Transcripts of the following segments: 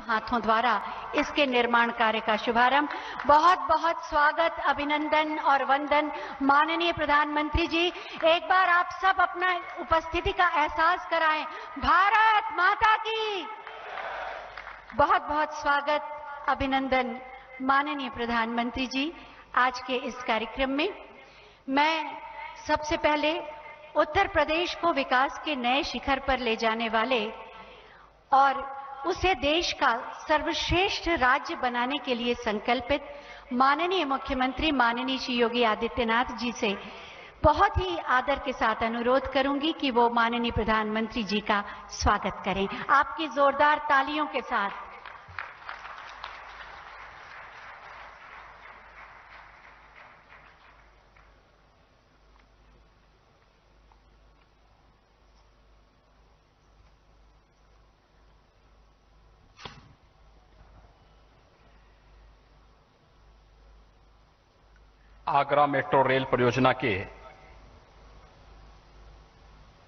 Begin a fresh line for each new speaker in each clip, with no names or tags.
हाथों द्वारा इसके निर्माण कार्य का शुभारंभ। बहुत बहुत स्वागत, अभिनंदन और वंदन माननीय प्रधानमंत्री जी। एक बार आप सब अपना उपस्थिति का एहसास कराएं। भारत माता की। बहुत बहुत स्वागत, अभिनंदन माननीय प्रधानमंत्री जी। आज के इस कार्यक्रम में मैं सबसे पहले उत्तर प्रदेश को विकास के नए शिखर पर ले जाने वाले और उसे देश का सर्वश्रेष्ठ राज्य बनाने के लिए संकल्पित माननीय मुख्यमंत्री माननीय श्री योगी आदित्यनाथ जी से बहुत ही आदर के साथ अनुरोध करूंगी कि वो माननीय प्रधानमंत्री जी का स्वागत करें आपकी जोरदार तालियों के साथ।
आगरा मेट्रो रेल परियोजना के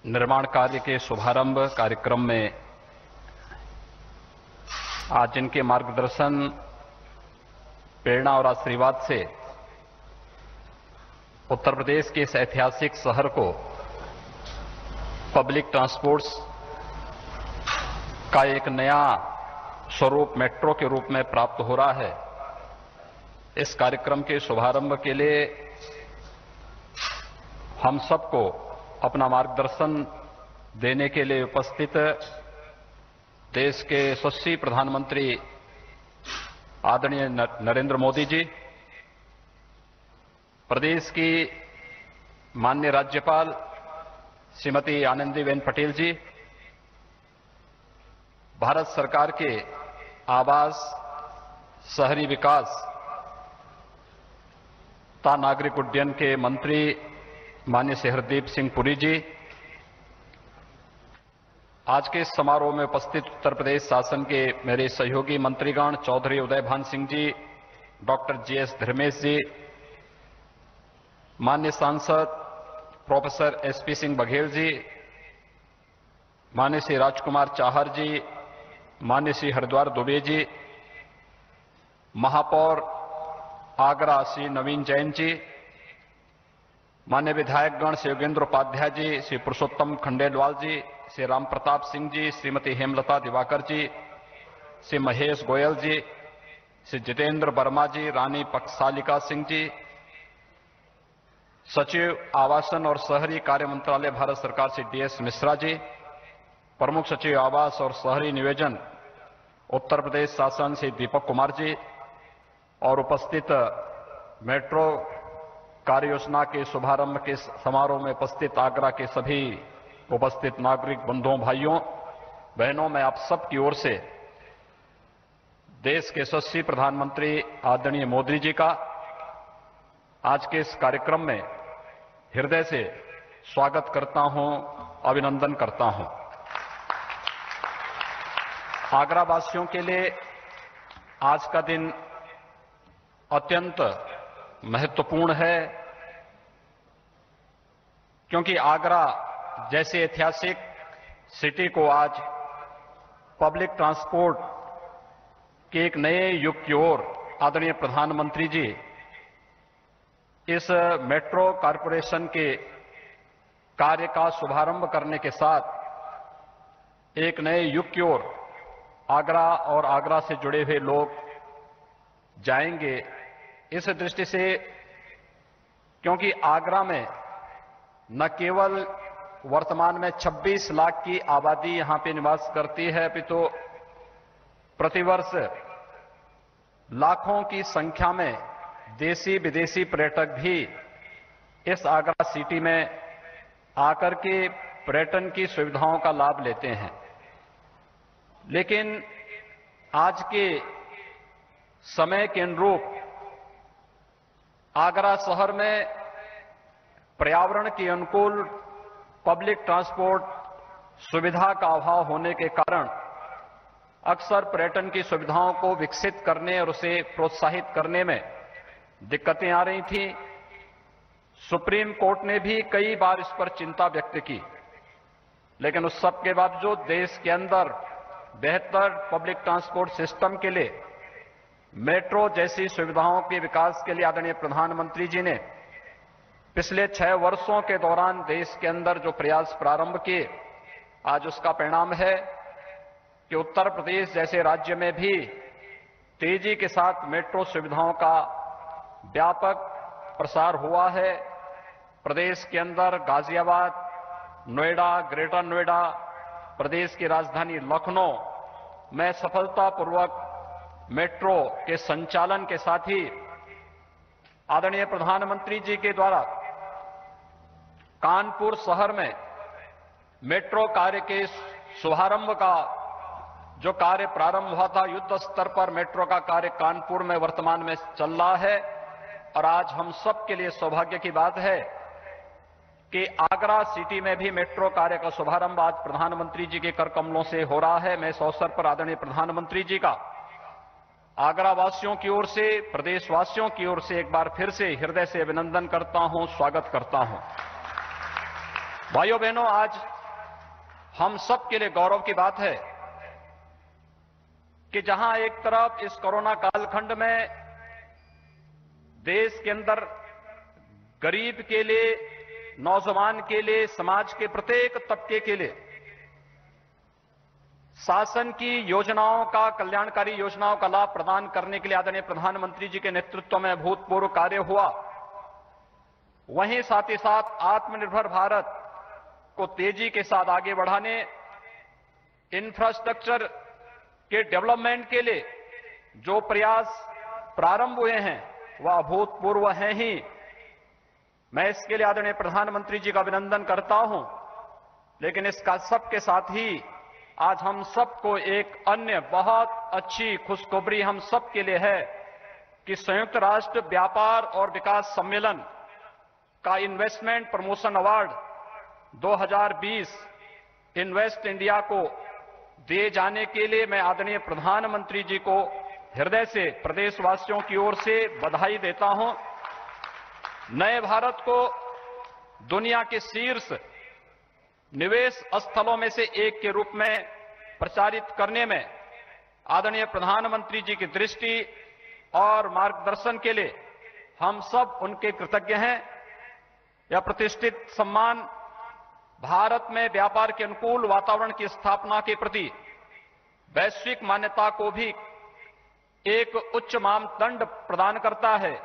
निर्माण कार्य के शुभारंभ कार्यक्रम में आज जिनके मार्गदर्शन, प्रेरणा और आशीर्वाद से उत्तर प्रदेश के इस ऐतिहासिक शहर को पब्लिक ट्रांसपोर्ट्स का एक नया स्वरूप मेट्रो के रूप में प्राप्त हो रहा है, इस कार्यक्रम के शुभारंभ के लिए हम सबको अपना मार्गदर्शन देने के लिए उपस्थित देश के यशस्वी प्रधानमंत्री आदरणीय नरेंद्र मोदी जी, प्रदेश की माननीय राज्यपाल श्रीमती आनंदीबेन पटेल जी, भारत सरकार के आवास, शहरी विकास नागरिक उड्डयन के मंत्री माननीय श्री हरदीप सिंह पुरी जी, आज के इस समारोह में उपस्थित उत्तर प्रदेश शासन के मेरे सहयोगी मंत्रीगण चौधरी उदयभान सिंह जी, डॉक्टर जीएस धर्मेश जी, माननीय सांसद प्रोफेसर एसपी सिंह बघेल जी, माननीय श्री राजकुमार चाहर जी, माननीय श्री हरिद्वार दुबे जी, महापौर आगरा श्री नवीन जैन जी, माननीय विधायकगण श्री योगेंद्र उपाध्याय जी, श्री पुरुषोत्तम खंडेलवाल जी, श्री राम प्रताप सिंह जी, श्रीमती हेमलता दिवाकर जी, श्री महेश गोयल जी, श्री जितेंद्र वर्मा जी, रानी पक्षसालिका सिंह जी, सचिव आवासन और शहरी कार्य मंत्रालय भारत सरकार श्री डीएस मिश्रा जी, प्रमुख सचिव आवास और शहरी नियोजन उत्तर प्रदेश शासन श्री दीपक कुमार जी और उपस्थित मेट्रो कार्य योजना के शुभारंभ के समारोह में उपस्थित आगरा के सभी उपस्थित नागरिक बंधुओं, भाइयों, बहनों, मैं आप सब की ओर से देश के यशस्वी प्रधानमंत्री आदरणीय मोदी जी का आज के इस कार्यक्रम में हृदय से स्वागत करता हूं, अभिनंदन करता हूं। आगरा वासियों के लिए आज का दिन अत्यंत महत्वपूर्ण है, क्योंकि आगरा जैसे ऐतिहासिक सिटी को आज पब्लिक ट्रांसपोर्ट के एक नए युग की ओर आदरणीय प्रधानमंत्री जी इस मेट्रो कॉरपोरेशन के कार्य का शुभारंभ करने के साथ एक नए युग की ओर आगरा और आगरा से जुड़े हुए लोग जाएंगे। इस दृष्टि से, क्योंकि आगरा में न केवल वर्तमान में 26 लाख की आबादी यहां पे निवास करती है, अपितु प्रतिवर्ष लाखों की संख्या में देशी विदेशी पर्यटक भी इस आगरा सिटी में आकर के पर्यटन की सुविधाओं का लाभ लेते हैं। लेकिन आज के समय के अनुरूप आगरा शहर में पर्यावरण के अनुकूल पब्लिक ट्रांसपोर्ट सुविधा का अभाव होने के कारण अक्सर पर्यटन की सुविधाओं को विकसित करने और उसे प्रोत्साहित करने में दिक्कतें आ रही थी। सुप्रीम कोर्ट ने भी कई बार इस पर चिंता व्यक्त की, लेकिन उस सब के बावजूद देश के अंदर बेहतर पब्लिक ट्रांसपोर्ट सिस्टम के लिए, मेट्रो जैसी सुविधाओं के विकास के लिए आदरणीय प्रधानमंत्री जी ने पिछले 6 वर्षों के दौरान देश के अंदर जो प्रयास प्रारंभ किए, आज उसका परिणाम है कि उत्तर प्रदेश जैसे राज्य में भी तेजी के साथ मेट्रो सुविधाओं का व्यापक प्रसार हुआ है। प्रदेश के अंदर गाजियाबाद, नोएडा, ग्रेटर नोएडा, प्रदेश की राजधानी लखनऊ में सफलतापूर्वक मेट्रो के संचालन के साथ ही आदरणीय प्रधानमंत्री जी के द्वारा कानपुर शहर में मेट्रो कार्य के शुभारंभ का जो कार्य प्रारंभ हुआ था, युद्ध स्तर पर मेट्रो का कार्य कानपुर में वर्तमान में चल रहा है। और आज हम सब के लिए सौभाग्य की बात है कि आगरा सिटी में भी मेट्रो कार्य का शुभारंभ आज प्रधानमंत्री जी के कर कमलों से हो रहा है। मैं इस अवसर पर आदरणीय प्रधानमंत्री जी का आगरा वासियों की ओर से, प्रदेशवासियों की ओर से एक बार फिर से हृदय से अभिनंदन करता हूं, स्वागत करता हूं। भाइयों बहनों, आज हम सब के लिए गौरव की बात है कि जहां एक तरफ इस कोरोना कालखंड में देश के अंदर गरीब के लिए, नौजवान के लिए, समाज के प्रत्येक तबके के लिए शासन की योजनाओं का, कल्याणकारी योजनाओं का लाभ प्रदान करने के लिए आदरणीय प्रधानमंत्री जी के नेतृत्व में अभूतपूर्व कार्य हुआ, वहीं साथ ही साथ आत्मनिर्भर भारत को तेजी के साथ आगे बढ़ाने, इंफ्रास्ट्रक्चर के डेवलपमेंट के लिए जो प्रयास प्रारंभ हुए हैं वह अभूतपूर्व हैं ही। मैं इसके लिए आदरणीय प्रधानमंत्री जी का अभिनंदन करता हूं, लेकिन इसका सबके साथ ही आज हम सबको एक अन्य बहुत अच्छी खुशखबरी हम सब के लिए है कि संयुक्त राष्ट्र व्यापार और विकास सम्मेलन का investment promotion award 2020 invest India को दिए जाने के लिए मैं आदरणीय प्रधानमंत्री जी को हृदय से, प्रदेशवासियों की ओर से बधाई देता हूं। नए भारत को दुनिया के शीर्ष निवेश स्थलों में से एक के रूप में प्रचारित करने में आदरणीय प्रधानमंत्री जी की दृष्टि और मार्गदर्शन के लिए हम सब उनके कृतज्ञ हैं। यह प्रतिष्ठित सम्मान भारत में व्यापार के अनुकूल वातावरण की स्थापना के प्रति वैश्विक मान्यता को भी एक उच्च मानदंड प्रदान करता है।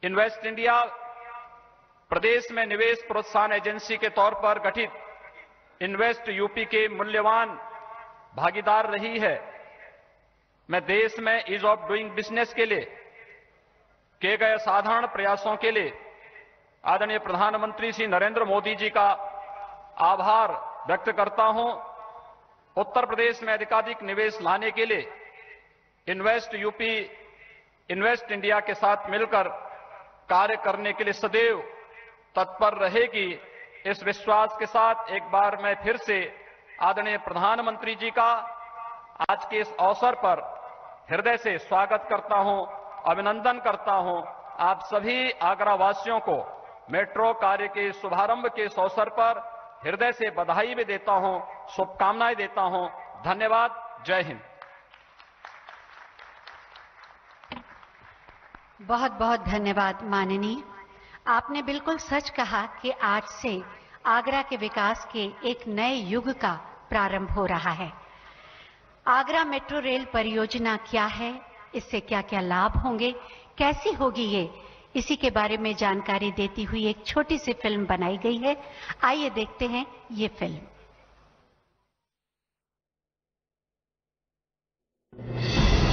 इन्वेस्ट इंडिया प्रदेश में निवेश प्रोत्साहन एजेंसी के तौर पर गठित इन्वेस्ट यूपी के मूल्यवान भागीदार रही है। मैं देश में ईज ऑफ डूइंग बिजनेस के लिए किए गए साधारण प्रयासों के लिए आदरणीय प्रधानमंत्री श्री नरेंद्र मोदी जी का आभार व्यक्त करता हूं। उत्तर प्रदेश में अधिकाधिक निवेश लाने के लिए इन्वेस्ट यूपी, इन्वेस्ट इंडिया के साथ मिलकर कार्य करने के लिए सदैव तत्पर रहेगी। इस विश्वास के साथ एक बार मैं फिर से आदरणीय प्रधानमंत्री जी का आज के इस अवसर पर हृदय से स्वागत करता हूं, अभिनंदन करता हूं। आप सभी आगरा वासियों को मेट्रो कार्य के शुभारंभ के इस अवसर पर हृदय से बधाई भी देता हूं, शुभकामनाएं देता हूं। धन्यवाद। जय हिंद।
बहुत बहुत धन्यवाद माननीय। आपने बिल्कुल सच कहा कि आज से आगरा के विकास के एक नए युग का प्रारंभ हो रहा है। आगरा मेट्रो रेल परियोजना क्या है, इससे क्या क्या लाभ होंगे, कैसी होगी ये, इसी के बारे में जानकारी देती हुई एक छोटी सी फिल्म बनाई गई है। आइए देखते हैं ये फिल्म।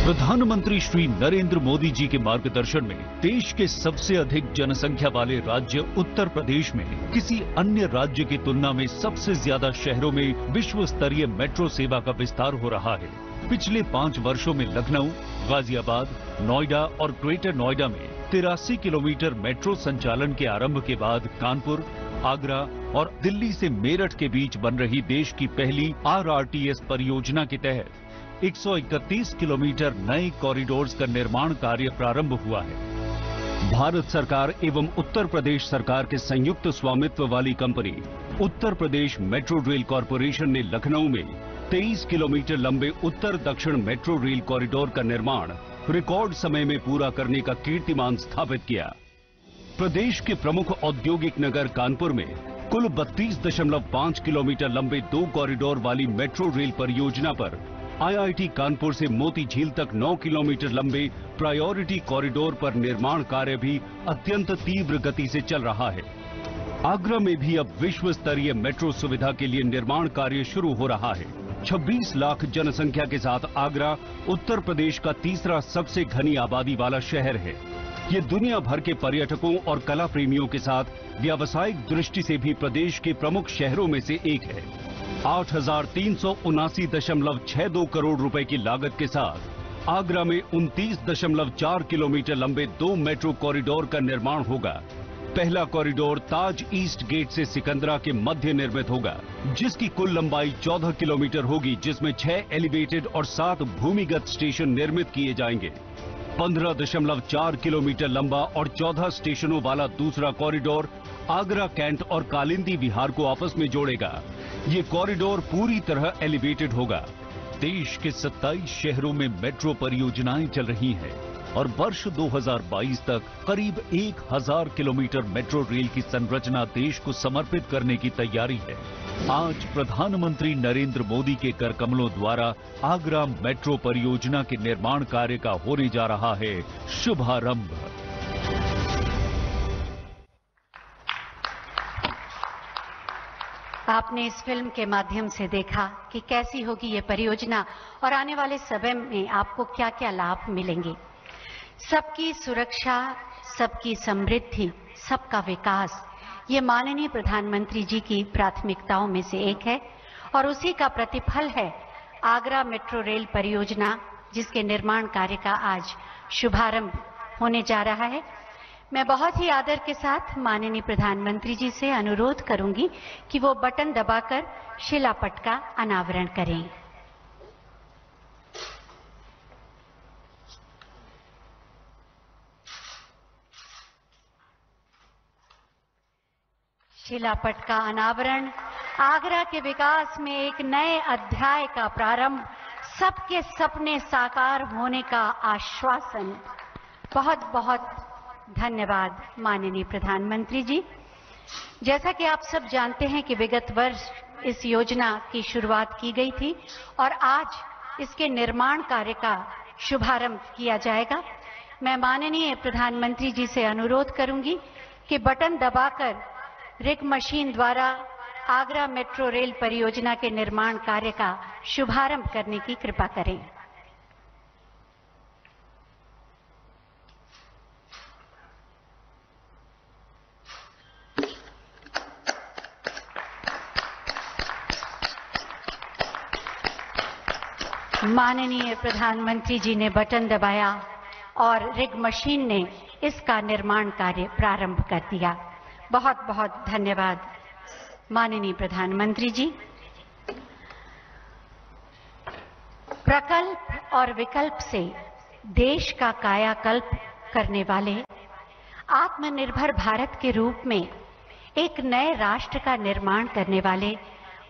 प्रधानमंत्री श्री नरेंद्र मोदी जी के मार्गदर्शन में देश के सबसे अधिक जनसंख्या वाले राज्य उत्तर प्रदेश में किसी अन्य राज्य की तुलना में सबसे ज्यादा शहरों में विश्व स्तरीय मेट्रो सेवा का विस्तार हो रहा है। पिछले 5 वर्षों में लखनऊ, गाजियाबाद, नोएडा और ग्रेटर नोएडा में 83 किलोमीटर मेट्रो संचालन के आरंभ के बाद कानपुर, आगरा और दिल्ली से मेरठ के बीच बन रही देश की पहली RRTS परियोजना के तहत 131 किलोमीटर नए कॉरिडोर्स का निर्माण कार्य प्रारंभ हुआ है। भारत सरकार एवं उत्तर प्रदेश सरकार के संयुक्त स्वामित्व वाली company Uttar Pradesh metro rail corporation ने लखनऊ में 23 किलोमीटर लंबे उत्तर दक्षिण मेट्रो रेल कॉरिडोर का निर्माण रिकॉर्ड समय में पूरा करने का कीर्तिमान स्थापित किया। प्रदेश के प्रमुख औद्योगिक नगर कानपुर में कुल 32.5 किलोमीटर लंबे 2 कॉरिडोर वाली मेट्रो रेल परियोजना पर आईआईटी कानपुर से मोती झील तक 9 किलोमीटर लंबे प्रायोरिटी कॉरिडोर पर निर्माण कार्य भी अत्यंत तीव्र गति से चल रहा है। आगरा में भी अब विश्व स्तरीय मेट्रो सुविधा के लिए निर्माण कार्य शुरू हो रहा है। 26 लाख जनसंख्या के साथ आगरा उत्तर प्रदेश का तीसरा सबसे घनी आबादी वाला शहर है। ये दुनिया भर के पर्यटकों और कला प्रेमियों के साथ व्यावसायिक दृष्टि से भी प्रदेश के प्रमुख शहरों में से एक है। 8,379.62 करोड़ रुपए की लागत के साथ आगरा में 29.4 किलोमीटर लंबे 2 मेट्रो कॉरिडोर का निर्माण होगा। पहला कॉरिडोर ताज ईस्ट गेट से सिकंदरा के मध्य निर्मित होगा, जिसकी कुल लंबाई 14 किलोमीटर होगी, जिसमें 6 एलिवेटेड और 7 भूमिगत स्टेशन निर्मित किए जाएंगे। 15.4 किलोमीटर लंबा और 14 स्टेशनों वाला दूसरा कॉरिडोर आगरा कैंट और कालिंदी विहार को आपस में जोड़ेगा। ये कॉरिडोर पूरी तरह एलिवेटेड होगा। देश के 27 शहरों में मेट्रो परियोजनाएं चल रही हैं और वर्ष 2022 तक करीब 1000 किलोमीटर मेट्रो रेल की संरचना देश को समर्पित करने की तैयारी है। आज प्रधानमंत्री नरेंद्र मोदी के कर कमलों द्वारा आगरा मेट्रो परियोजना के निर्माण कार्य का होने जा रहा है शुभारंभ।
आपने इस फिल्म के माध्यम से देखा कि कैसी होगी ये परियोजना और आने वाले समय में आपको क्या क्या लाभ मिलेंगे। सबकी सुरक्षा, सबकी समृद्धि, सबका विकास, ये माननीय प्रधानमंत्री जी की प्राथमिकताओं में से एक है और उसी का प्रतिफल है आगरा मेट्रो रेल परियोजना, जिसके निर्माण कार्य का आज शुभारंभ होने जा रहा है। मैं बहुत ही आदर के साथ माननीय प्रधानमंत्री जी से अनुरोध करूंगी कि वो बटन दबाकर शिलापट का अनावरण करें। शिलापट का अनावरण आगरा के विकास में एक नए अध्याय का प्रारंभ, सबके सपने साकार होने का आश्वासन। बहुत बहुत धन्यवाद माननीय प्रधानमंत्री जी। जैसा कि आप सब जानते हैं कि विगत वर्ष इस योजना की शुरुआत की गई थी और आज इसके निर्माण कार्य का शुभारंभ किया जाएगा। मैं माननीय प्रधानमंत्री जी से अनुरोध करूंगी कि बटन दबाकर रिग मशीन द्वारा आगरा मेट्रो रेल परियोजना के निर्माण कार्य का शुभारंभ करने की कृपा करें। माननीय प्रधानमंत्री जी ने बटन दबाया और रिग मशीन ने इसका निर्माण कार्य प्रारंभ कर दिया। बहुत बहुत धन्यवाद माननीय प्रधानमंत्री जी। प्रकल्प और विकल्प से देश का कायाकल्प करने वाले आत्मनिर्भर भारत के रूप में एक नए राष्ट्र का निर्माण करने वाले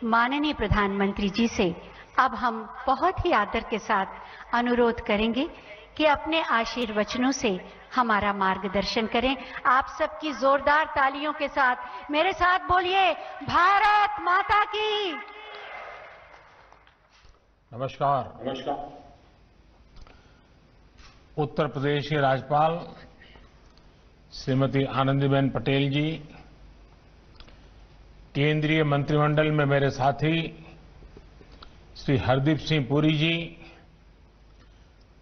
माननीय प्रधानमंत्री जी से अब हम बहुत ही आदर के साथ अनुरोध करेंगे कि अपने आशीर्वचनों से हमारा मार्गदर्शन करें। आप सबकी जोरदार तालियों के साथ मेरे साथ बोलिए, भारत माता की।
नमस्कार। उत्तर प्रदेश के राज्यपाल श्रीमती आनंदीबेन पटेल जी, केंद्रीय मंत्रिमंडल में मेरे साथी श्री हरदीप सिंह पुरी जी,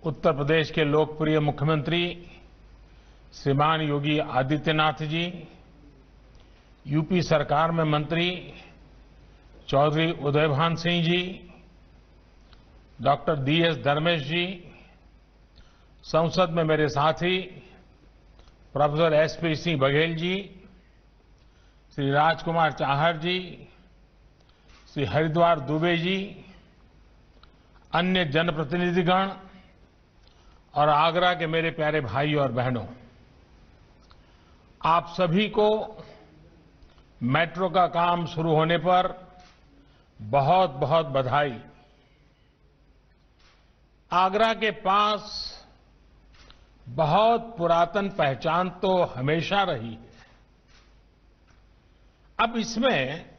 उत्तर प्रदेश के लोकप्रिय मुख्यमंत्री श्रीमान योगी आदित्यनाथ जी, यूपी सरकार में मंत्री चौधरी उदयभान सिंह जी, डॉक्टर DS धर्मेश जी, संसद में मेरे साथी प्रोफेसर SP सिंह बघेल जी, श्री राजकुमार चाहर जी, श्री हरिद्वार दुबे जी, अन्य जनप्रतिनिधिगण और आगरा के मेरे प्यारे भाई और बहनों, आप सभी को मेट्रो का काम शुरू होने पर बहुत बहुत बधाई। आगरा के पास बहुत पुरातन पहचान तो हमेशा रही है। अब इसमें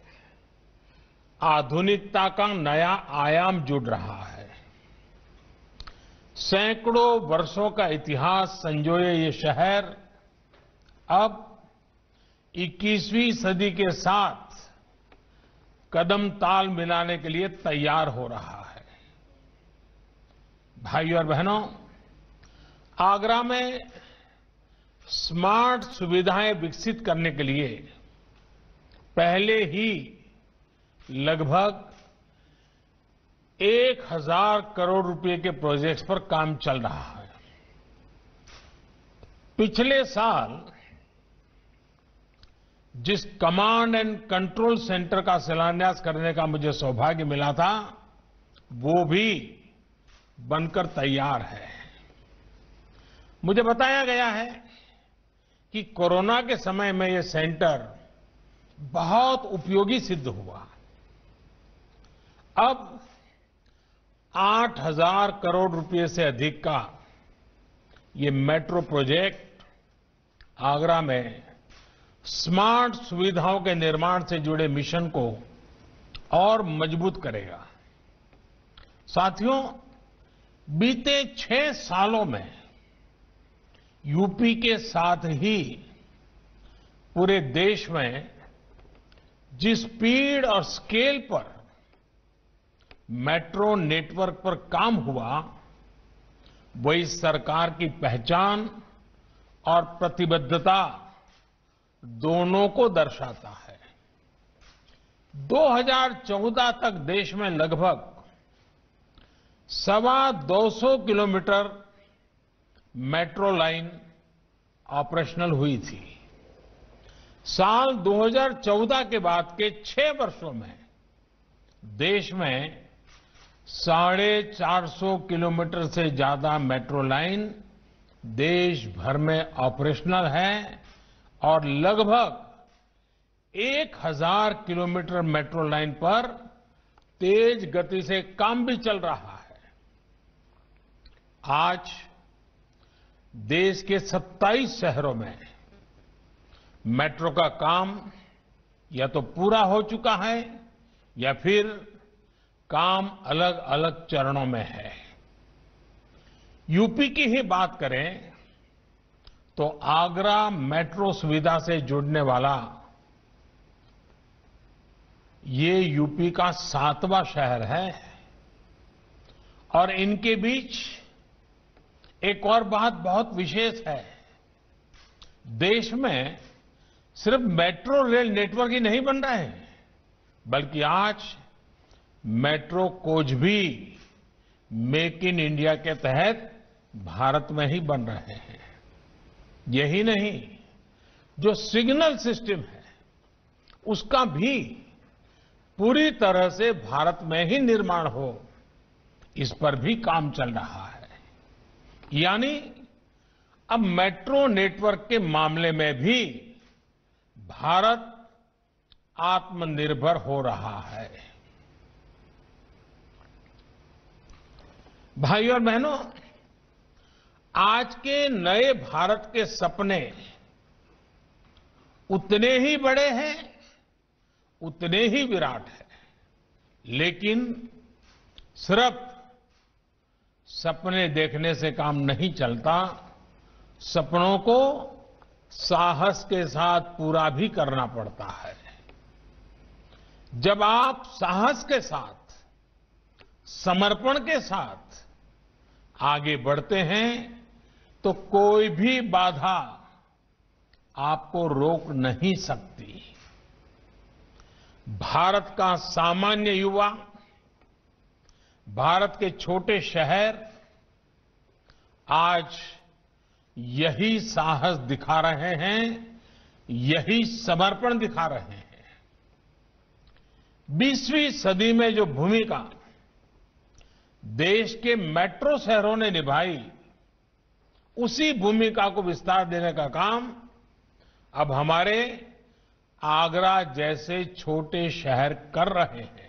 आधुनिकता का नया आयाम जुड़ रहा है। सैकड़ों वर्षों का इतिहास संजोए ये शहर अब 21वीं सदी के साथ कदम ताल मिलाने के लिए तैयार हो रहा है। भाइयों और बहनों, आगरा में स्मार्ट सुविधाएं विकसित करने के लिए पहले ही लगभग 1000 करोड़ रुपए के प्रोजेक्ट्स पर काम चल रहा है। पिछले साल जिस कमांड एंड कंट्रोल सेंटर का शिलान्यास करने का मुझे सौभाग्य मिला था, वो भी बनकर तैयार है। मुझे बताया गया है कि कोरोना के समय में ये सेंटर बहुत उपयोगी सिद्ध हुआ। अब 8000 करोड़ रुपए से अधिक का ये मेट्रो प्रोजेक्ट आगरा में स्मार्ट सुविधाओं के निर्माण से जुड़े मिशन को और मजबूत करेगा। साथियों, बीते 6 सालों में यूपी के साथ ही पूरे देश में जिस स्पीड और स्केल पर मेट्रो नेटवर्क पर काम हुआ, वो इस सरकार की पहचान और प्रतिबद्धता दोनों को दर्शाता है। 2014 तक देश में लगभग 225 किलोमीटर मेट्रो लाइन ऑपरेशनल हुई थी। साल 2014 के बाद के 6 वर्षों में देश में 450 किलोमीटर से ज्यादा मेट्रो लाइन देश भर में ऑपरेशनल है और लगभग 1000 किलोमीटर मेट्रो लाइन पर तेज गति से काम भी चल रहा है। आज देश के 27 शहरों में मेट्रो का काम या तो पूरा हो चुका है या फिर काम अलग अलग चरणों में है। यूपी की ही बात करें तो आगरा मेट्रो सुविधा से जुड़ने वाला ये यूपी का 7वां शहर है। और इनके बीच एक और बात बहुत विशेष है। देश में सिर्फ मेट्रो रेल नेटवर्क ही नहीं बन रहे हैं, बल्कि आज मेट्रो कोच भी मेक इन इंडिया के तहत भारत में ही बन रहे हैं। यही नहीं, जो सिग्नल सिस्टम है उसका भी पूरी तरह से भारत में ही निर्माण हो, इस पर भी काम चल रहा है। यानी अब मेट्रो नेटवर्क के मामले में भी भारत आत्मनिर्भर हो रहा है। भाइयों और बहनों, आज के नए भारत के सपने उतने ही बड़े हैं, उतने ही विराट हैं, लेकिन सिर्फ सपने देखने से काम नहीं चलता, सपनों को साहस के साथ पूरा भी करना पड़ता है। जब आप साहस के साथ, समर्पण के साथ आगे बढ़ते हैं तो कोई भी बाधा आपको रोक नहीं सकती। भारत का सामान्य युवा, भारत के छोटे शहर आज यही साहस दिखा रहे हैं, यही समर्पण दिखा रहे हैं। 20वीं सदी में जो भूमिका देश के मेट्रो शहरों ने निभाई, उसी भूमिका को विस्तार देने का काम अब हमारे आगरा जैसे छोटे शहर कर रहे हैं।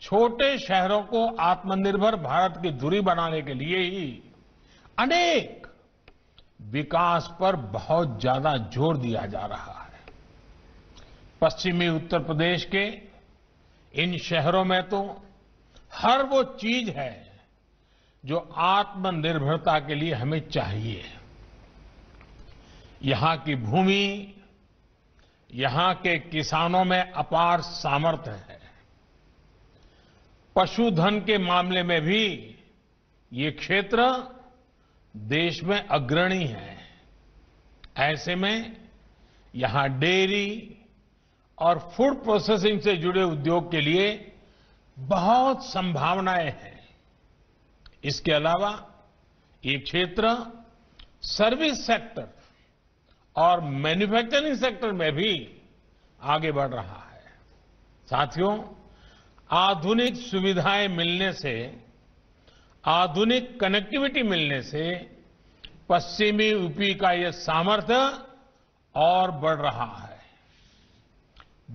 छोटे शहरों को आत्मनिर्भर भारत की धुरी बनाने के लिए ही अनेक विकास पर बहुत ज्यादा जोर दिया जा रहा है। पश्चिमी उत्तर प्रदेश के इन शहरों में तो हर वो चीज है जो आत्मनिर्भरता के लिए हमें चाहिए। यहां की भूमि, यहां के किसानों में अपार सामर्थ्य है। पशुधन के मामले में भी ये क्षेत्र देश में अग्रणी है। ऐसे में यहां डेयरी और फूड प्रोसेसिंग से जुड़े उद्योग के लिए बहुत संभावनाएं हैं। इसके अलावा ये क्षेत्र सर्विस सेक्टर और मैन्युफैक्चरिंग सेक्टर में भी आगे बढ़ रहा है। साथियों, आधुनिक सुविधाएं मिलने से, आधुनिक कनेक्टिविटी मिलने से पश्चिमी यूपी का यह सामर्थ्य और बढ़ रहा है।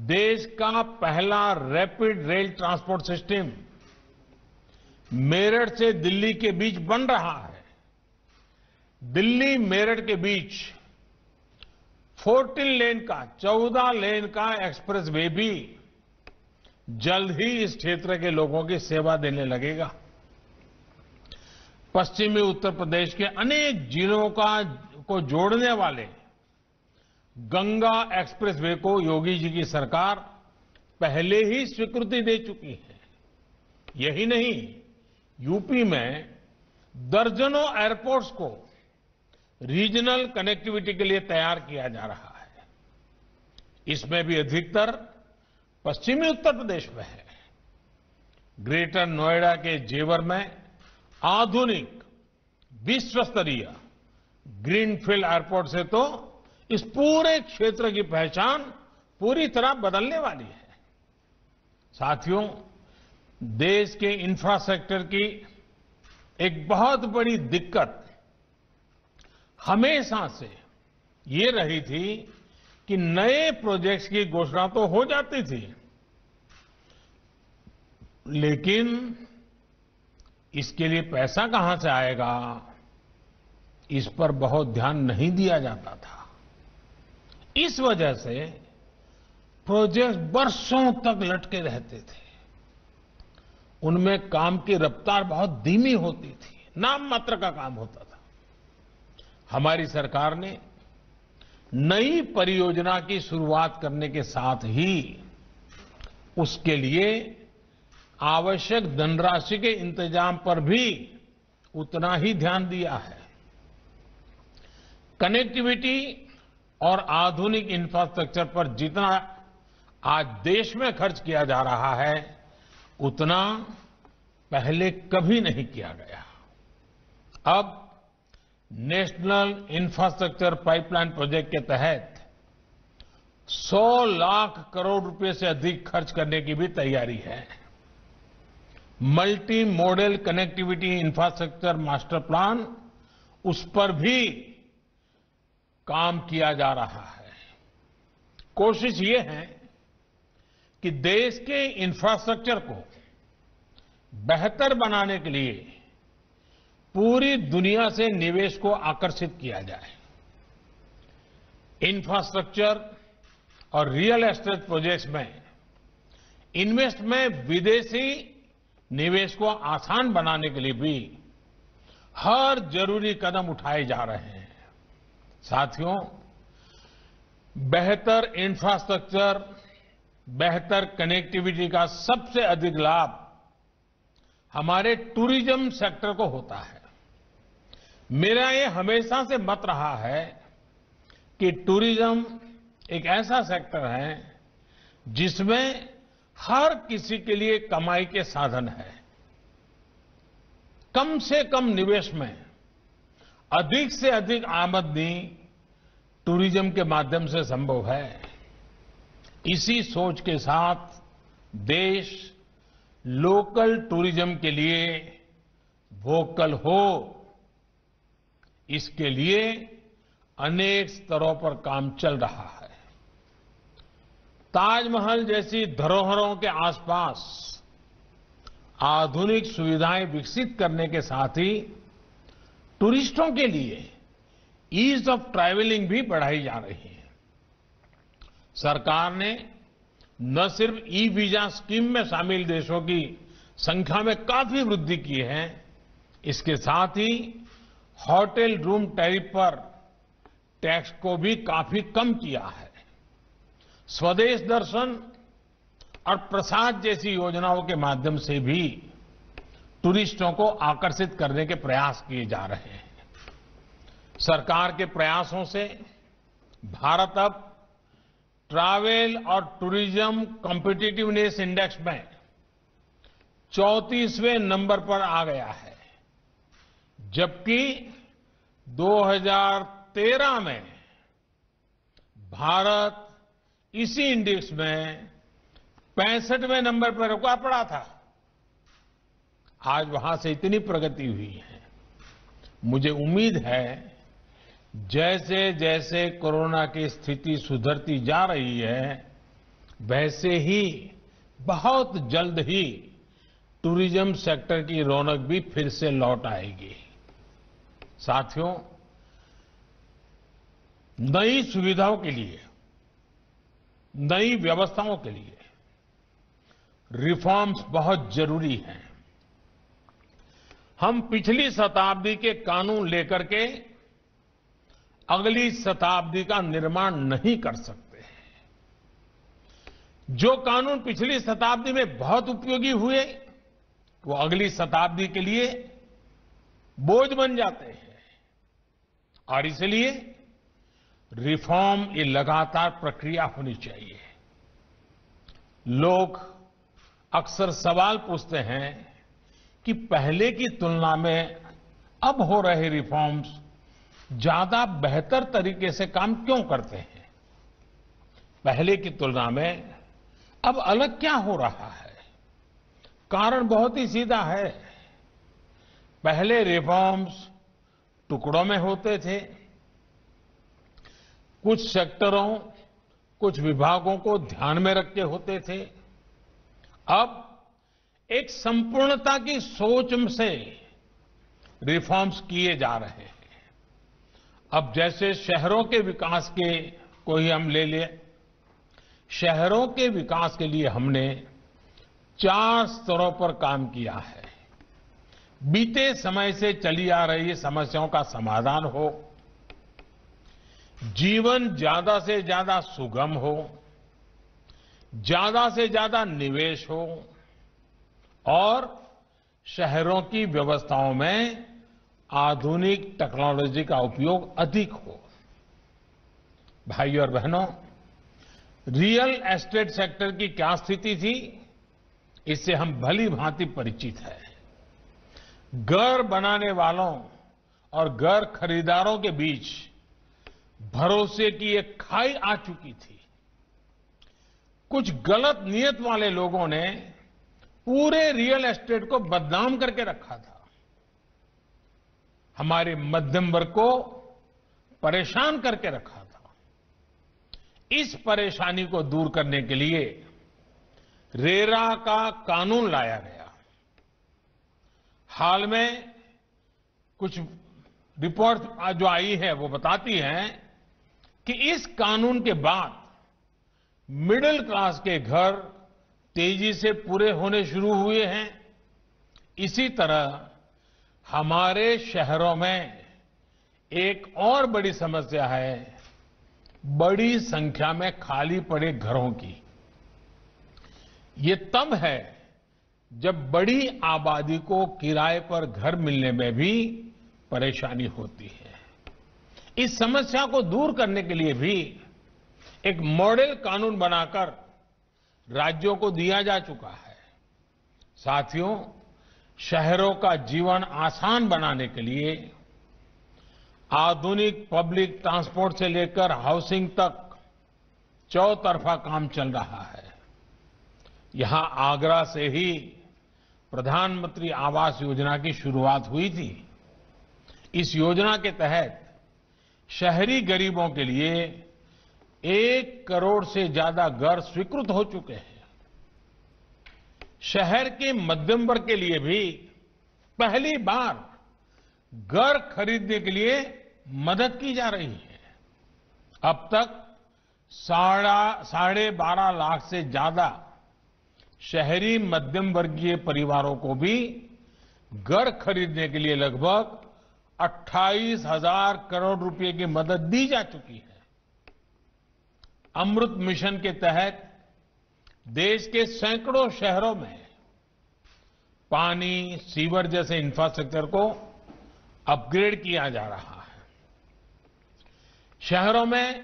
देश का पहला rapid rail transport system Meerut से दिल्ली के बीच बन रहा है। दिल्ली मेरठ के बीच 14 लेन का एक्सप्रेस वे भी जल्द ही इस क्षेत्र के लोगों की सेवा देने लगेगा। पश्चिमी उत्तर प्रदेश के अनेक जिलों को जोड़ने वाले गंगा एक्सप्रेस वे को योगी जी की सरकार पहले ही स्वीकृति दे चुकी है। यही नहीं, यूपी में दर्जनों एयरपोर्ट्स को रीजनल कनेक्टिविटी के लिए तैयार किया जा रहा है। इसमें भी अधिकतर पश्चिमी उत्तर प्रदेश में है। ग्रेटर नोएडा के जेवर में आधुनिक विश्व स्तरीय ग्रीनफील्ड एयरपोर्ट से तो इस पूरे क्षेत्र की पहचान पूरी तरह बदलने वाली है। साथियों, देश के इंफ्रास्ट्रक्चर की एक बहुत बड़ी दिक्कत हमेशा से ये रही थी कि नए प्रोजेक्ट्स की घोषणा तो हो जाती थी, लेकिन इसके लिए पैसा कहां से आएगा, इस पर बहुत ध्यान नहीं दिया जाता था। इस वजह से प्रोजेक्ट बरसों तक लटके रहते थे। उनमें काम की रफ्तार बहुत धीमी होती थी, नाम मात्र का काम होता था। हमारी सरकार ने नई परियोजना की शुरुआत करने के साथ ही उसके लिए आवश्यक धनराशि के इंतजाम पर भी उतना ही ध्यान दिया है। कनेक्टिविटी और आधुनिक इंफ्रास्ट्रक्चर पर जितना आज देश में खर्च किया जा रहा है, उतना पहले कभी नहीं किया गया। अब नेशनल इंफ्रास्ट्रक्चर पाइपलाइन प्रोजेक्ट के तहत 100 लाख करोड़ रुपए से अधिक खर्च करने की भी तैयारी है। Multi modal connectivity infrastructure master plan, उस पर भी काम किया जा रहा है। कोशिश ये है कि देश के इंफ्रास्ट्रक्चर को बेहतर बनाने के लिए पूरी दुनिया से निवेश को आकर्षित किया जाए। इंफ्रास्ट्रक्चर और रियल एस्टेट प्रोजेक्ट्स में इन्वेस्ट में विदेशी निवेश को आसान बनाने के लिए भी हर जरूरी कदम उठाए जा रहे हैं। साथियों, बेहतर इंफ्रास्ट्रक्चर, बेहतर कनेक्टिविटी का सबसे अधिक लाभ हमारे टूरिज्म सेक्टर को होता है। मेरा ये हमेशा से मत रहा है कि टूरिज्म एक ऐसा सेक्टर है जिसमें हर किसी के लिए कमाई के साधन है। कम से कम निवेश में अधिक से अधिक आमदनी टूरिज्म के माध्यम से संभव है। इसी सोच के साथ देश लोकल टूरिज्म के लिए वोकल हो, इसके लिए अनेक स्तरों पर काम चल रहा है। ताजमहल जैसी धरोहरों के आसपास आधुनिक सुविधाएं विकसित करने के साथ ही टूरिस्टों के लिए ईज ऑफ ट्रैवलिंग भी बढ़ाई जा रही है। सरकार ने न सिर्फ ई वीजा स्कीम में शामिल देशों की संख्या में काफी वृद्धि की है, इसके साथ ही होटल रूम टैरिफ पर टैक्स को भी काफी कम किया है। स्वदेश दर्शन और प्रसाद जैसी योजनाओं के माध्यम से भी टूरिस्टों को आकर्षित करने के प्रयास किए जा रहे हैं। सरकार के प्रयासों से भारत अब ट्रैवल और टूरिज्म कॉम्पिटिटिवनेस इंडेक्स में 34वें नंबर पर आ गया है, जबकि 2013 में भारत इसी इंडेक्स में 65वें नंबर पर रुका पड़ा था। आज वहां से इतनी प्रगति हुई है। मुझे उम्मीद है जैसे जैसे कोरोना की स्थिति सुधरती जा रही है, वैसे ही बहुत जल्द ही टूरिज्म सेक्टर की रौनक भी फिर से लौट आएगी। साथियों, नई सुविधाओं के लिए, नई व्यवस्थाओं के लिए रिफॉर्म्स बहुत जरूरी हैं। हम पिछली शताब्दी के कानून लेकर के अगली शताब्दी का निर्माण नहीं कर सकते। जो कानून पिछली शताब्दी में बहुत उपयोगी हुए, वो अगली शताब्दी के लिए बोझ बन जाते हैं, और इसलिए रिफॉर्म ये लगातार प्रक्रिया होनी चाहिए। लोग अक्सर सवाल पूछते हैं कि पहले की तुलना में अब हो रहे रिफॉर्म्स ज्यादा बेहतर तरीके से काम क्यों करते हैं? पहले की तुलना में अब अलग क्या हो रहा है? कारण बहुत ही सीधा है। पहले रिफॉर्म्स टुकड़ों में होते थे, कुछ सेक्टरों, कुछ विभागों को ध्यान में रख के होते थे। अब एक संपूर्णता की सोच से रिफॉर्म्स किए जा रहे हैं। अब जैसे शहरों के विकास के को ही हम ले लें, शहरों के विकास के लिए हमने 4 स्तरों पर काम किया है। बीते समय से चली आ रही समस्याओं का समाधान हो, जीवन ज्यादा से ज्यादा सुगम हो, ज्यादा से ज्यादा निवेश हो और शहरों की व्यवस्थाओं में आधुनिक टेक्नोलॉजी का उपयोग अधिक हो। भाइयों और बहनों, रियल एस्टेट सेक्टर की क्या स्थिति थी, इससे हम भली भांति परिचित हैं। घर बनाने वालों और घर खरीदारों के बीच भरोसे की एक खाई आ चुकी थी। कुछ गलत नियत वाले लोगों ने पूरे रियल एस्टेट को बदनाम करके रखा था। हमारे मध्यम वर्ग को परेशान करके रखा था। इस परेशानी को दूर करने के लिए रेरा का कानून लाया गया। हाल में कुछ रिपोर्ट जो आई है वो बताती है कि इस कानून के बाद मिडिल क्लास के घर तेजी से पूरे होने शुरू हुए हैं। इसी तरह हमारे शहरों में एक और बड़ी समस्या है, बड़ी संख्या में खाली पड़े घरों की। ये तब है जब बड़ी आबादी को किराए पर घर मिलने में भी परेशानी होती है। इस समस्या को दूर करने के लिए भी एक मॉडल कानून बनाकर राज्यों को दिया जा चुका है। साथियों, शहरों का जीवन आसान बनाने के लिए आधुनिक पब्लिक ट्रांसपोर्ट से लेकर हाउसिंग तक चौतरफा काम चल रहा है। यहां आगरा से ही प्रधानमंत्री आवास योजना की शुरुआत हुई थी। इस योजना के तहत शहरी गरीबों के लिए 1 करोड़ से ज्यादा घर स्वीकृत हो चुके हैं। शहर के मध्यम वर्ग के लिए भी पहली बार घर खरीदने के लिए मदद की जा रही है। अब तक 12.5 लाख से ज्यादा शहरी मध्यम वर्गीय परिवारों को भी घर खरीदने के लिए लगभग 28,000 करोड़ रुपए की मदद दी जा चुकी है। अमृत मिशन के तहत देश के सैकड़ों शहरों में पानी, सीवर जैसे इंफ्रास्ट्रक्चर को अपग्रेड किया जा रहा है। शहरों में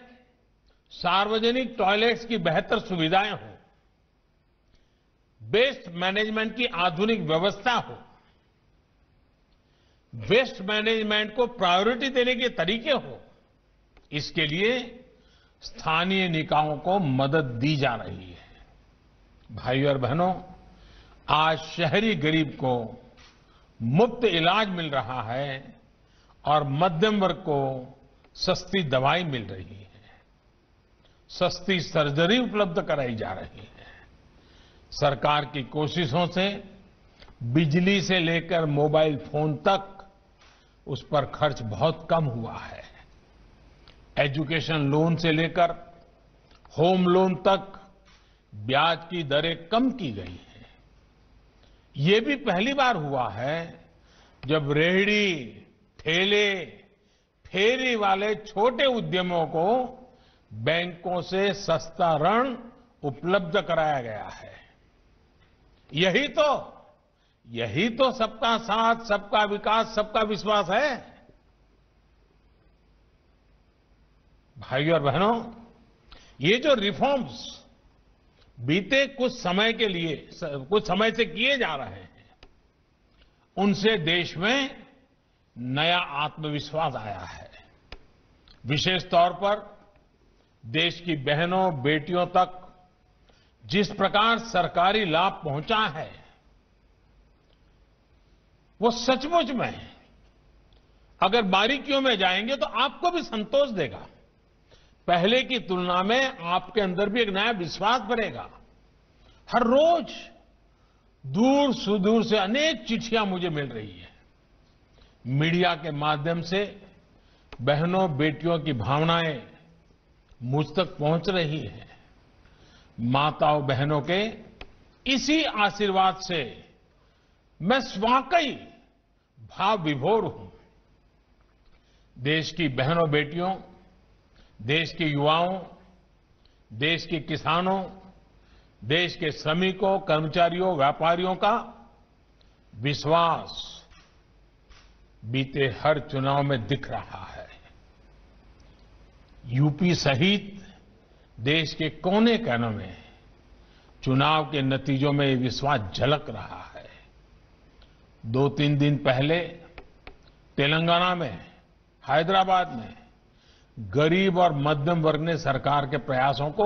सार्वजनिक टॉयलेट्स की बेहतर सुविधाएं हो, वेस्ट मैनेजमेंट की आधुनिक व्यवस्था हो, वेस्ट मैनेजमेंट को प्रायोरिटी देने के तरीके हो, इसके लिए स्थानीय निकायों को मदद दी जा रही है। भाइयों और बहनों, आज शहरी गरीब को मुफ्त इलाज मिल रहा है और मध्यम वर्ग को सस्ती दवाई मिल रही है, सस्ती सर्जरी उपलब्ध कराई जा रही है। सरकार की कोशिशों से बिजली से लेकर मोबाइल फोन तक उस पर खर्च बहुत कम हुआ है। एजुकेशन लोन से लेकर होम लोन तक ब्याज की दरें कम की गई हैं। ये भी पहली बार हुआ है जब रेहड़ी, ठेले, फेरी वाले छोटे उद्यमों को बैंकों से सस्ता ऋण उपलब्ध कराया गया है। यही तो सबका साथ, सबका विकास, सबका विश्वास है। भाइयों और बहनों, ये जो रिफॉर्म्स बीते कुछ समय से किए जा रहे हैं, उनसे देश में नया आत्मविश्वास आया है। विशेष तौर पर देश की बहनों, बेटियों तक जिस प्रकार सरकारी लाभ पहुंचा है, वो सचमुच में अगर बारीकियों में जाएंगे तो आपको भी संतोष देगा। पहले की तुलना में आपके अंदर भी एक नया विश्वास बढ़ेगा। हर रोज दूर सुदूर से अनेक चिट्ठियां मुझे मिल रही है। मीडिया के माध्यम से बहनों, बेटियों की भावनाएं मुझ तक पहुंच रही है। माताओं, बहनों के इसी आशीर्वाद से मैं वाकई भाव विभोर हूं। देश की बहनों, बेटियों, देश के युवाओं, देश के किसानों, देश के श्रमिकों, कर्मचारियों, व्यापारियों का विश्वास बीते हर चुनाव में दिख रहा है। यूपी सहित देश के कोने कोने में चुनाव के नतीजों में ये विश्वास झलक रहा है। 2-3 दिन पहले तेलंगाना में, हैदराबाद में गरीब और मध्यम वर्ग ने सरकार के प्रयासों को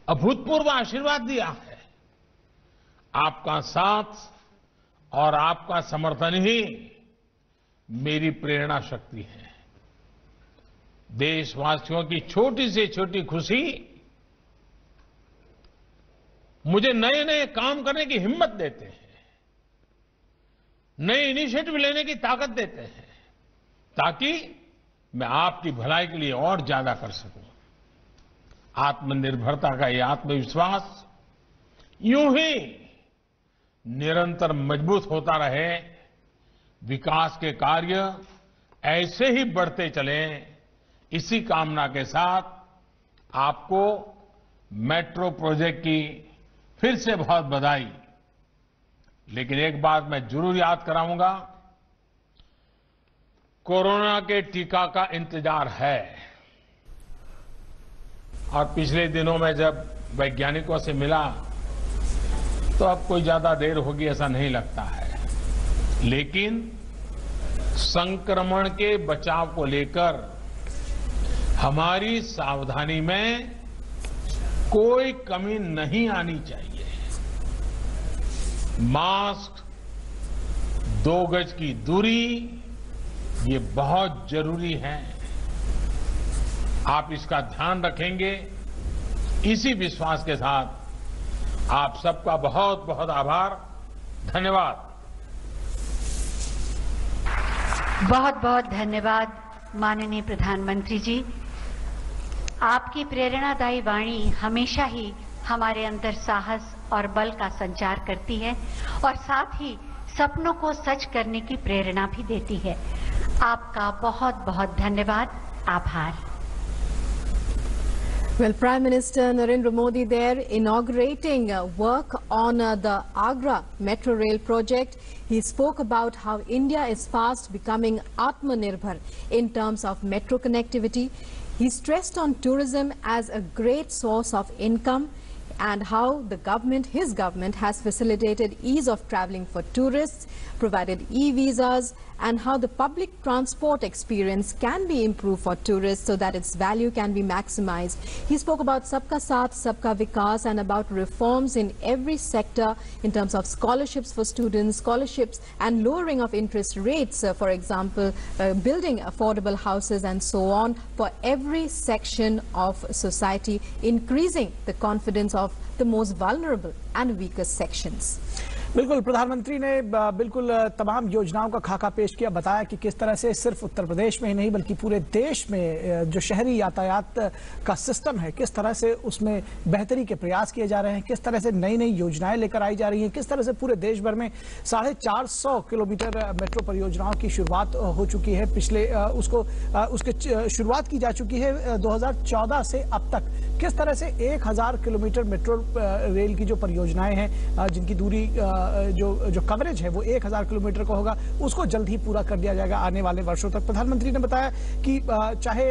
अभूतपूर्व आशीर्वाद दिया है। आपका साथ और आपका समर्थन ही मेरी प्रेरणा शक्ति है। देशवासियों की छोटी से छोटी खुशी मुझे नए नए काम करने की हिम्मत देते हैं, नए इनिशिएटिव लेने की ताकत देते हैं, ताकि मैं आपकी भलाई के लिए और ज्यादा कर सकूं। आत्मनिर्भरता का ये आत्मविश्वास यूं ही निरंतर मजबूत होता रहे, विकास के कार्य ऐसे ही बढ़ते चलें, इसी कामना के साथ आपको मेट्रो प्रोजेक्ट की फिर से बहुत बधाई। लेकिन एक बात मैं जरूर याद कराऊंगा, कोरोना के टीका का इंतजार है। और पिछले दिनों में जब वैज्ञानिकों से मिला तो अब कोई ज्यादा देर होगी ऐसा नहीं लगता है। लेकिन संक्रमण के बचाव को लेकर हमारी सावधानी में कोई कमी नहीं आनी चाहिए। मास्क, 2 गज की दूरी, ये बहुत जरूरी है। आप इसका ध्यान रखेंगे, इसी विश्वास के साथ आप सबका बहुत बहुत आभार, धन्यवाद।
बहुत बहुत धन्यवाद माननीय प्रधानमंत्री जी। आपकी प्रेरणादायी वाणी हमेशा ही हमारे अंदर साहस और बल का संचार करती है और साथ ही सपनों को सच करने की प्रेरणा भी देती है। आपका बहुत बहुत धन्यवाद, आभार।
Well, Prime Minister Narendra Modi there inaugurating work on the Agra Metro Rail project. He spoke about how India is fast becoming Atmanirbhar in terms of metro connectivity. He stressed on tourism as a great source of income and how his government has facilitated ease of travelling for tourists, provided e-visas, and how the public transport experience can be improved for tourists so that its value can be maximized. He spoke about Sabka Saath, Sabka Vikas and about reforms in every sector in terms of scholarships for students, scholarships and lowering of interest rates, for example, building affordable houses and so on for every section of society, increasing the confidence of the most vulnerable and weakest sections.
बिल्कुल, प्रधानमंत्री ने बिल्कुल तमाम योजनाओं का खाका पेश किया, बताया कि किस तरह से सिर्फ उत्तर प्रदेश में ही नहीं बल्कि पूरे देश में जो शहरी यातायात का सिस्टम है, किस तरह से उसमें बेहतरी के प्रयास किए जा रहे हैं, किस तरह से नई नई योजनाएं लेकर आई जा रही हैं, किस तरह से पूरे देश भर में 450 किलोमीटर मेट्रो परियोजनाओं की शुरुआत हो चुकी है। उसके शुरुआत की जा चुकी है 2014 से अब तक। किस तरह से 1000 किलोमीटर मेट्रो रेल की जो परियोजनाएं हैं, जिनकी दूरी जो कवरेज है वो 1000 किलोमीटर का होगा, उसको जल्द ही पूरा कर दिया जाएगा आने वाले वर्षों तक। प्रधानमंत्री ने बताया कि चाहे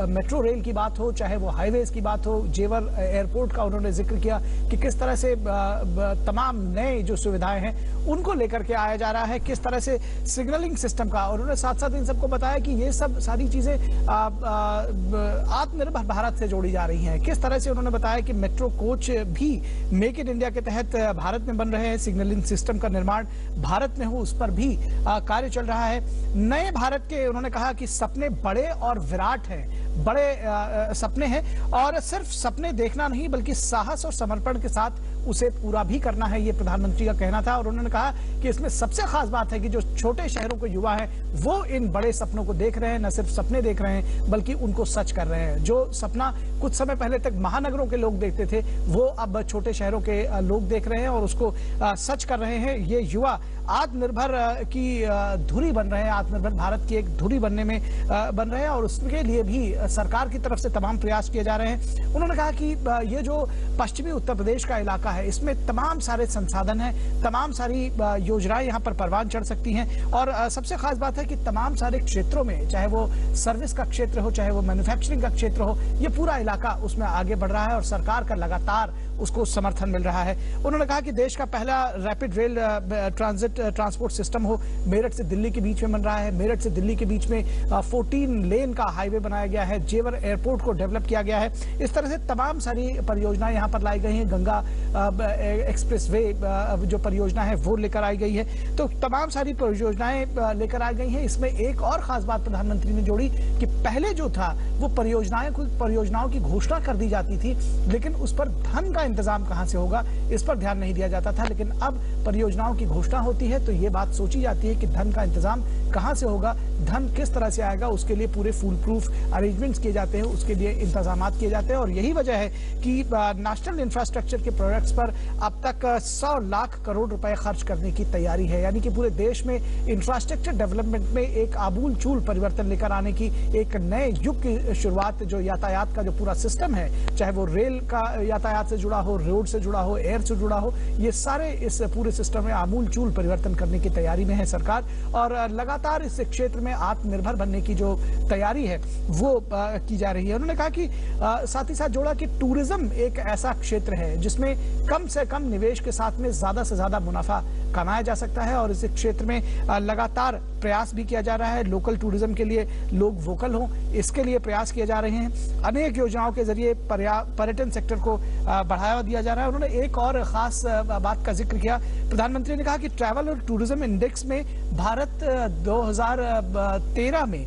मेट्रो रेल की बात हो, चाहे वो हाईवेज की बात हो, जेवर एयरपोर्ट का उन्होंने जिक्र किया कि किस तरह से तमाम नए जो सुविधाएं हैं उनको लेकर के आया जा रहा है, किस तरह से सिग्नलिंग सिस्टम का। और उन्होंने साथ साथ इन सबको बताया कि ये सब सारी चीजें आत्मनिर्भर भारत से जोड़ी जा रही हैं। किस तरह से उन्होंने बताया कि मेट्रो कोच भी मेक इन इंडिया के तहत भारत में बन रहे हैं, सिग्नलिंग सिस्टम का निर्माण भारत में हो, उस पर भी कार्य चल रहा है। नए भारत के उन्होंने कहा कि सपने बड़े और विराट हैं, बड़े सपने हैं और सिर्फ सपने देखना नहीं बल्कि साहस और समर्पण के साथ उसे पूरा भी करना है, ये प्रधानमंत्री का कहना था। और उन्होंने कहा कि इसमें सबसे खास बात है कि जो छोटे शहरों के युवा हैं वो इन बड़े सपनों को देख रहे हैं, न सिर्फ सपने देख रहे हैं बल्कि उनको सच कर रहे हैं। जो सपना कुछ समय पहले तक महानगरों के लोग देखते थे वो अब छोटे शहरों के लोग देख रहे हैं और उसको सच कर रहे हैं। ये युवा आत्मनिर्भर की धुरी बन रहे हैं, आत्मनिर्भर भारत की एक धुरी बनने में बन रहे हैं और उसके लिए भी सरकार की तरफ से तमाम प्रयास किए जा रहे हैं। उन्होंने कहा कि ये जो पश्चिमी उत्तर प्रदेश का इलाका है इसमें तमाम सारे संसाधन हैं, तमाम सारी योजनाएं यहाँ पर परवान चढ़ सकती हैं और सबसे खास बात है कि तमाम सारे क्षेत्रों में, चाहे वो सर्विस का क्षेत्र हो, चाहे वो मैन्युफैक्चरिंग का क्षेत्र हो, ये पूरा इलाका उसमें आगे बढ़ रहा है और सरकार का लगातार उसको समर्थन मिल रहा है। उन्होंने कहा कि देश का पहला रैपिड रेल ट्रांसपोर्ट सिस्टम हो, मेरठ से दिल्ली के बीच में बन रहा है। मेरठ से दिल्ली के बीच में 14 लेन का हाईवे बनाया गया है, जेवर एयरपोर्ट को डेवलप किया गया है। इस तरह से तमाम सारी परियोजनाएं यहाँ पर लाई गई हैं। गंगा एक्सप्रेसवे जो परियोजना है वो लेकर आई गई है। तो तमाम सारी परियोजनाएं लेकर आई गई हैं। इसमें एक और खास बात प्रधानमंत्री ने जोड़ी कि पहले जो था वो परियोजनाओं की घोषणा कर दी जाती थी लेकिन उस पर धन का इंतजाम कहां से होगा इस पर ध्यान नहीं दिया जाता था, लेकिन अब परियोजनाओं की घोषणा होती है तो ये बात सोची जाती है कि धन का इंतजाम कहां से होगा, धन किस तरह से आएगा, उसके लिए पूरे फुल प्रूफ अरेंजमेंट्स किए जाते हैं, उसके लिए इंतजामात किए जाते हैं। और यही वजह है कि नेशनल इंफ्रास्ट्रक्चर के प्रोजेक्ट्स पर अब तक 100 लाख करोड़ रुपए खर्च करने की तैयारी है। यानी कि पूरे देश में इंफ्रास्ट्रक्चर डेवलपमेंट में एक आमूल चूल परिवर्तन लेकर आने की एक नए युग की शुरुआत, जो यातायात का जो पूरा सिस्टम है, चाहे वो रेल का यातायात से जुड़ा हो, रोड से जुड़ा हो, एयर से जुड़ा हो, ये सारे इस पूरे सिस्टम में आमूल चूल परिवर्तन करने की तैयारी में है सरकार और लगातार इस क्षेत्र में आत्मनिर्भर बनने की जो तैयारी है वो की जा रही है। उन्होंने कहा कि साथ ही साथ जोड़ा कि टूरिज्म एक ऐसा क्षेत्र है जिसमें कम से कम निवेश के साथ में ज्यादा से ज्यादा मुनाफा कमाया जा सकता है और इस क्षेत्र में लगातार प्रयास भी किया जा रहा है। लोकल टूरिज्म के लिए लोग वोकल हों, इसके लिए प्रयास किए जा रहे हैं। अनेक योजनाओं के जरिए पर्यटन सेक्टर को बढ़ावा दिया जा रहा है। उन्होंने एक और खास बात का जिक्र किया। प्रधानमंत्री ने कहा कि ट्रैवल और टूरिज्म इंडेक्स में भारत 2013 में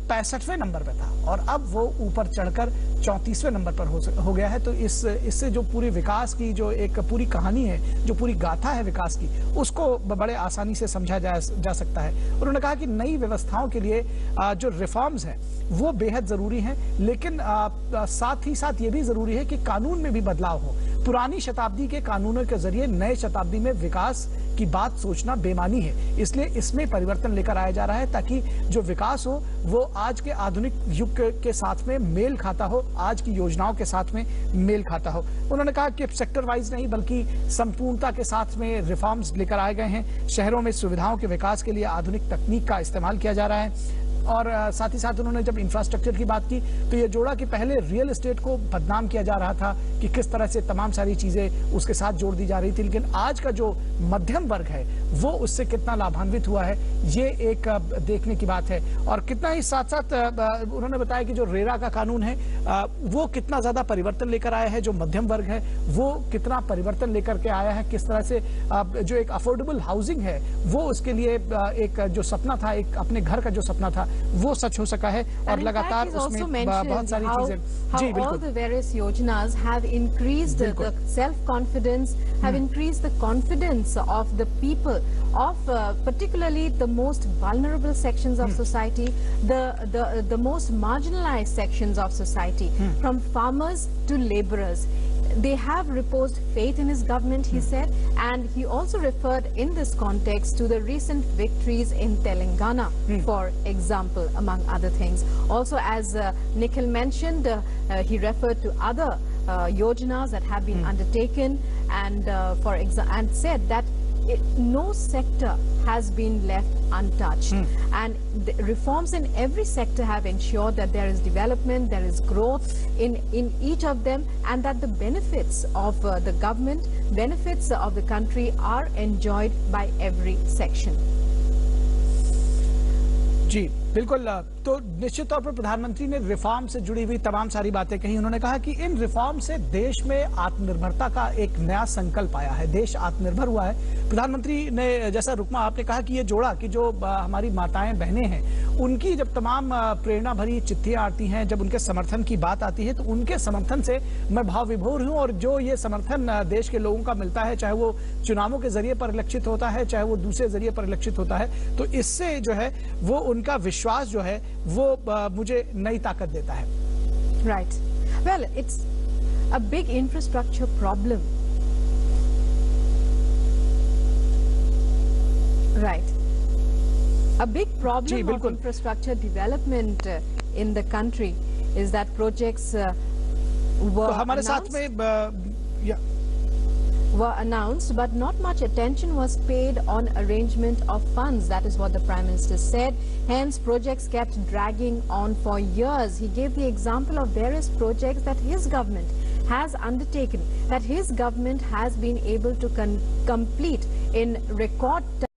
65वें नंबर पे था और अब वो ऊपर चढ़कर 34वें नंबर पर हो गया है। तो इससे जो पूरी विकास की जो एक पूरी कहानी है, जो पूरी गाथा है विकास की, उसको बड़े आसानी से समझा जा सकता है। उन्होंने कहा कि नई व्यवस्थाओं के लिए जो रिफॉर्म्स हैं वो बेहद जरूरी हैं, लेकिन साथ ही साथ ये भी जरूरी है कि कानून में भी बदलाव हो। पुरानी शताब्दी के कानूनों के जरिए नए शताब्दी में विकास की बात सोचना बेमानी है, इसलिए इसमें परिवर्तन लेकर आया जा रहा है ताकि जो विकास हो वो आज के आधुनिक युग के साथ में मेल खाता हो, आज की योजनाओं के साथ में मेल खाता हो। उन्होंने कहा कि सेक्टर वाइज नहीं बल्कि संपूर्णता के साथ में रिफॉर्म्स लेकर आए गए हैं। शहरों में सुविधाओं के विकास के लिए आधुनिक तकनीक का इस्तेमाल किया जा रहा है। और साथ ही साथ उन्होंने जब इंफ्रास्ट्रक्चर की बात की तो ये जोड़ा कि पहले रियल एस्टेट को बदनाम किया जा रहा था कि किस तरह से तमाम सारी चीजें उसके साथ जोड़ दी जा रही थी, लेकिन आज का जो मध्यम वर्ग है वो उससे कितना लाभान्वित हुआ है ये एक देखने की बात है। और कितना ही साथ साथ उन्होंने बताया कि जो रेरा का कानून है वो कितना ज्यादा परिवर्तन लेकर आया है, जो मध्यम वर्ग है वो कितना परिवर्तन लेकर के आया है, किस तरह से जो एक अफोर्डेबल हाउसिंग है वो उसके लिए एक जो सपना था, एक अपने घर का जो सपना था वो सच हो सका है। और लगातार उसमें बहुत सारी चीजें जी बिल्कुल
all the various yojanas have increased the self-confidence, have increased the confidence of the people, of particularly the most vulnerable sections of society, the most marginalized sections of society, from farmers to laborers. They have reposed faith in his government, he said, and he also referred in this context to the recent victories in Telangana, for example, among other things. Also, as Nikhil mentioned, he referred to other yojanas that have been undertaken, and and said that no sector has been left untouched, and the reforms in every sector have ensured that there is development, there is growth in each of them, and that the benefits of the government, benefits of the country are enjoyed by every section.
जी बिल्कुल। तो निश्चित तौर पर प्रधानमंत्री ने reform से जुड़ी हुई तमाम सारी बातें कही। उन्होंने कहा कि इन रिफॉर्म से देश में आत्मनिर्भरता का एक नया संकल्प आया है, देश आत्मनिर्भर हुआ है। प्रधानमंत्री ने, जैसा रुकमा आपने कहा कि ये जोड़ा कि जो हमारी माताएं बहनें हैं उनकी जब तमाम प्रेरणा भरी चिट्ठियां आती हैं, जब उनके समर्थन की बात आती है तो उनके समर्थन से मैं भाव विभोर हूं। और जो ये समर्थन देश के लोगों का मिलता है, चाहे वो चुनावों के जरिए परिलक्षित होता है, चाहे वो दूसरे जरिए परिलक्षित होता है, तो इससे जो है वो उनका विश्वास जो है वो मुझे नई ताकत देता है।
Right. Well, it's a big infrastructure problem. Right. A big problem of infrastructure development in the country is that projects were announced, but not much attention was paid on arrangement of funds. That is what the Prime Minister said. Hence, projects kept dragging on for years. He gave the example of various projects that his government has undertaken, that his government has been able to complete in record time.